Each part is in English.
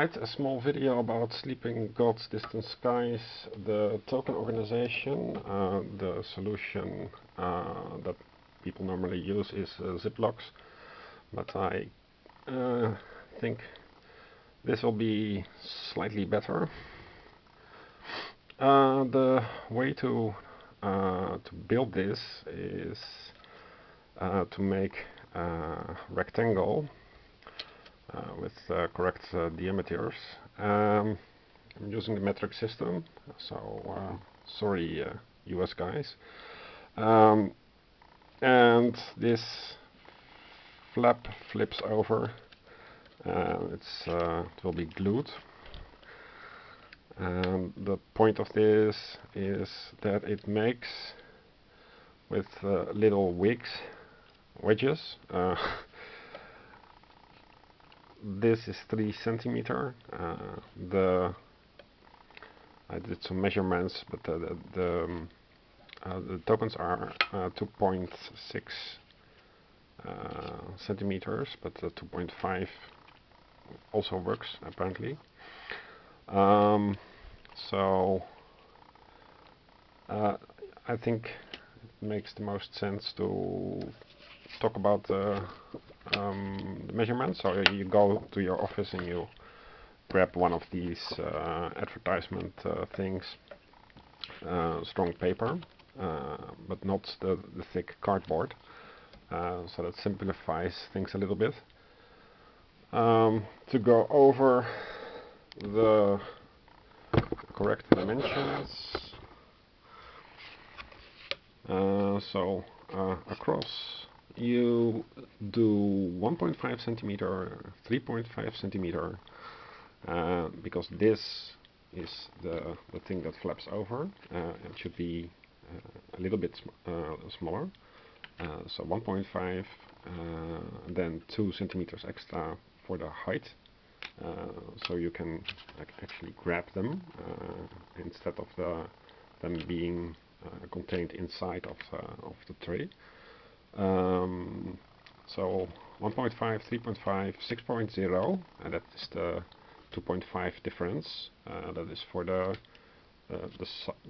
Alright, a small video about Sleeping Gods Distant Skies, the token organization. The solution that people normally use is Ziplocs, but I think this will be slightly better. The way to build this is to make a rectangle with correct diameters. I'm using the metric system, so sorry US guys. And this flap flips over. It will be glued. And the point of this is that it makes with little wedges. This is 3 centimeter. I did some measurements, but the tokens are 2.6 centimeters, but 2.5 also works apparently. So I think it makes the most sense to talk about the measurements. So you go to your office and you grab one of these advertisement things, strong paper, but not the thick cardboard, so that simplifies things a little bit. To go over the correct dimensions, so across you do 1.5 centimeter, 3.5 centimeter, because this is the thing that flaps over. It should be a little bit smaller, so 1.5, then 2 centimeters extra for the height, so you can actually grab them instead of them being contained inside of the tray. So 1.5, 3.5, 6.0, and that is the 2.5 difference. That is for the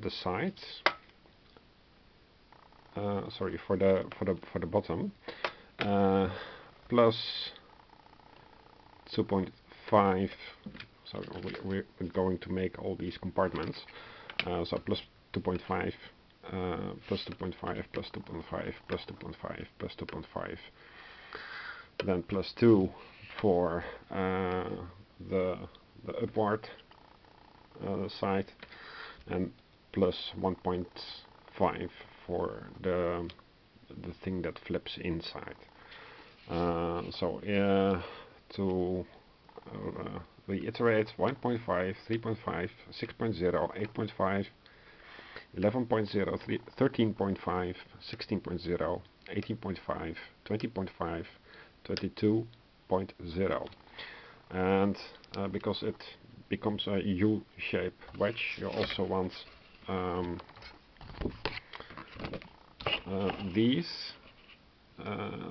sides. Sorry, for the bottom. Plus 2.5. So we're going to make all these compartments. So plus 2.5. Plus 2.5, plus 2.5, plus 2.5, plus 2.5, then plus 2 for the upward side, and plus 1.5 for the thing that flips inside. So to reiterate, 1.5, 3.5, 6.0, 8.5, 11.0, 13.5, 16.0, 18.5, 20.5, 22.0. And because it becomes a U-shape wedge, you also want these.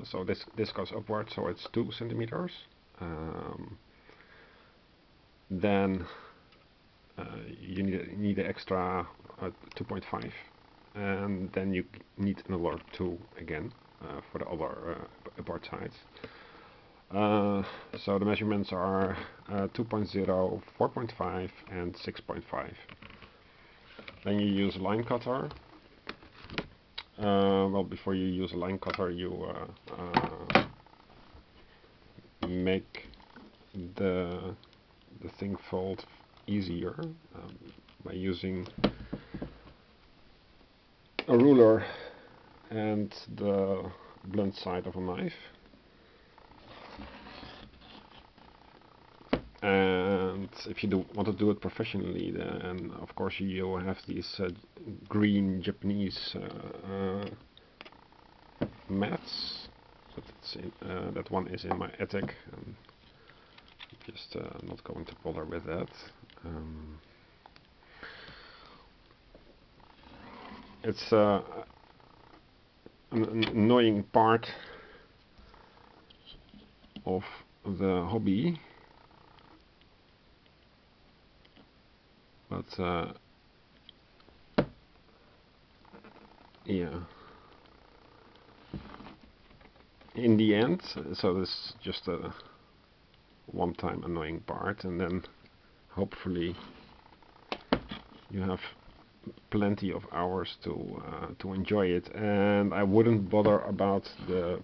So this goes upward, so it's 2 centimeters. Then you need an extra 2.5, and then you need another 2 again for the other upward sides. So the measurements are 2.0, 4.5, and 6.5. Then you use a line cutter. Well, before you use a line cutter, you make the thing fold easier by using a ruler and the blunt side of a knife. And if you want to do it professionally, then of course you have these green Japanese mats. That one is in my attic. I'm just not going to bother with that. It's an annoying part of the hobby but yeah, in the end, so this is just a one-time annoying part, and then hopefully you have plenty of hours to enjoy it. And I wouldn't bother about the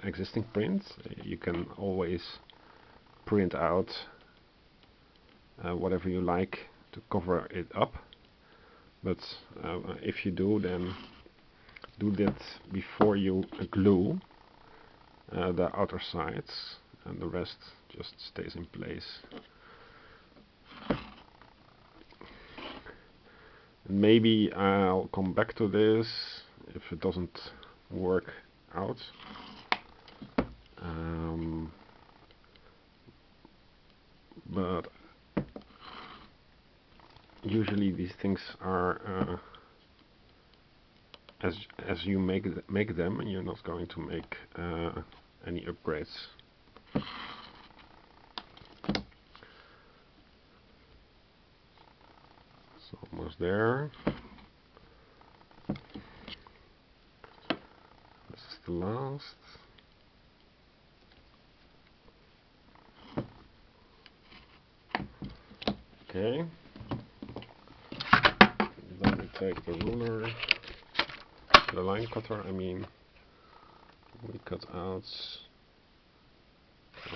existing prints. You can always print out whatever you like to cover it up, but if you do, then do that before you glue the outer sides, and the rest just stays in place. And maybe I'll come back to this if it doesn't work out. But usually these things are as you make them, and you're not going to make any upgrades. So almost there. This is the last. Okay. Then we take the ruler, the line cutter, I mean. We cut out.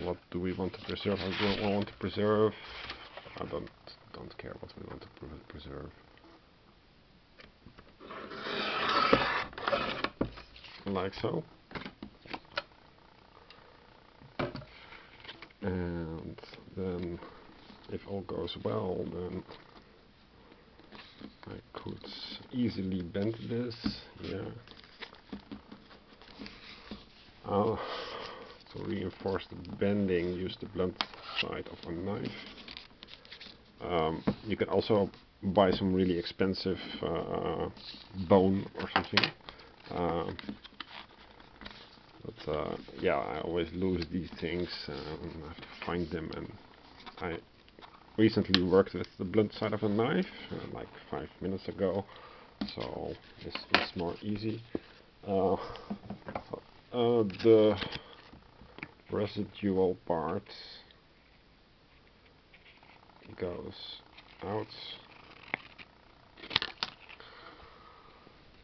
What do we want to preserve? I don't want to preserve. I don't care what we want to preserve. Like so. And then, if all goes well, then I could easily bend this. Yeah. To reinforce the bending, use the blunt side of a knife. You can also buy some really expensive bone or something. But yeah, I always lose these things and I have to find them. And I recently worked with the blunt side of a knife, like 5 minutes ago, so this is more easy. The residual part goes out.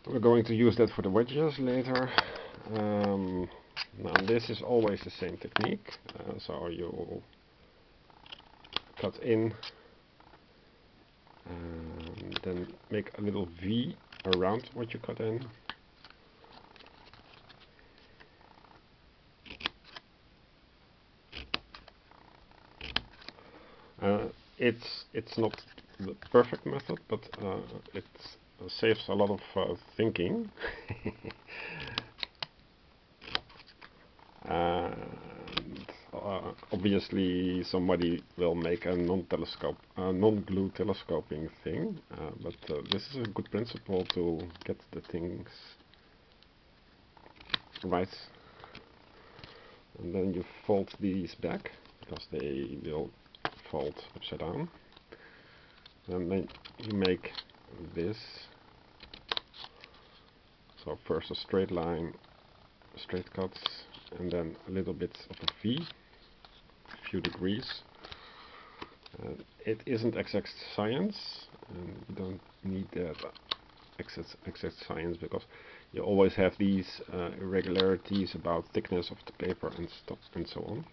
We're going to use that for the wedges later. Now this is always the same technique. So you cut in and then make a little V around what you cut in. It's not the perfect method, but it saves a lot of thinking. And obviously somebody will make a non-glue telescoping thing, but this is a good principle to get the things right. And then you fold these back, because they will fold upside down. And then you make this. So first a straight line, straight cuts, and then a little bit of a V, a few degrees. It isn't exact science, and you don't need that exact science, because you always have these irregularities about thickness of the paper and stuff and so on.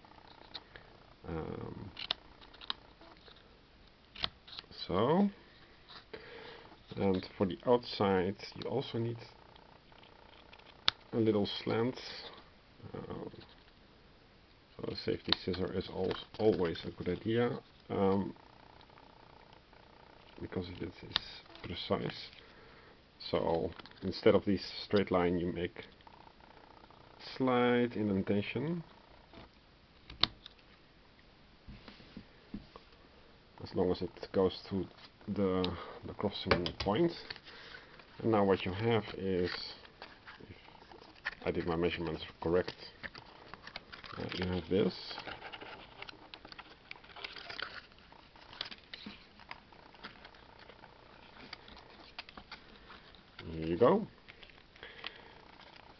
So, and for the outside you also need a little slant. So a safety scissor is always a good idea, because it is precise. So instead of this straight line, you make slight indentation, as long as it goes to the crossing point. And now what you have is, if I did my measurements correct, you have this. you go.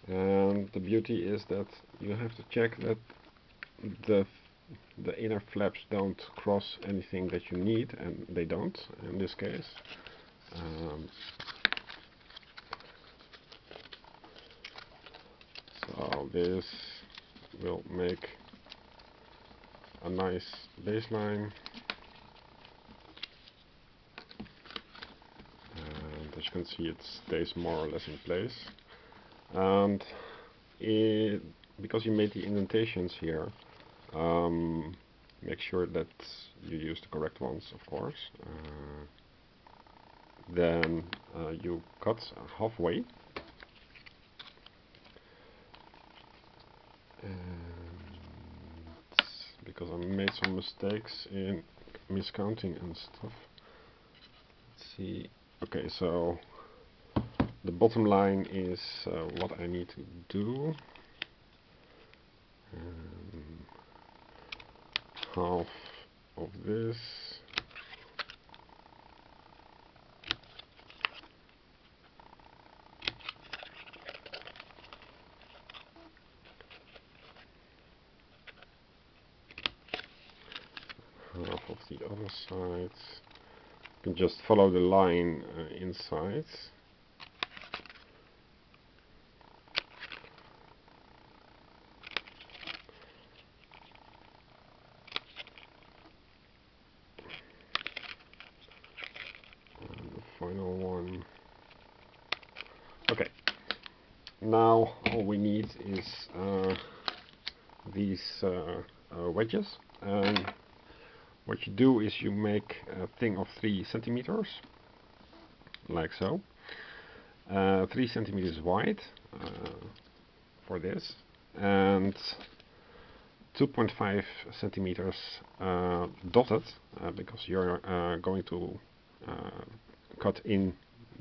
And the beauty is that you have to check that the inner flaps don't cross anything that you need, and they don't in this case. So this will make a nice baseline, and as you can see it stays more or less in place. And because you made the indentations here, make sure that you use the correct ones, of course. Then you cut halfway, and because I made some mistakes in miscounting and stuff. Let's see. Okay, so the bottom line is what I need to do. Half of this. Half of the other side. You can just follow the line inside. And the final one. Okay. Now all we need is these wedges. And what you do is you make a thing of 3 centimeters, like so. 3 centimeters wide for this, and 2.5 centimeters dotted, because you're going to cut in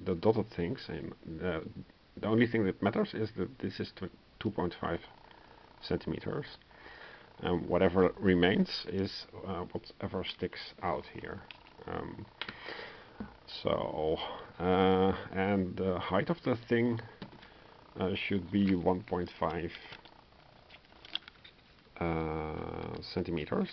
the dotted things, and the only thing that matters is that this is 2.5 centimeters. Whatever remains is whatever sticks out here. And the height of the thing should be 1.5 centimeters.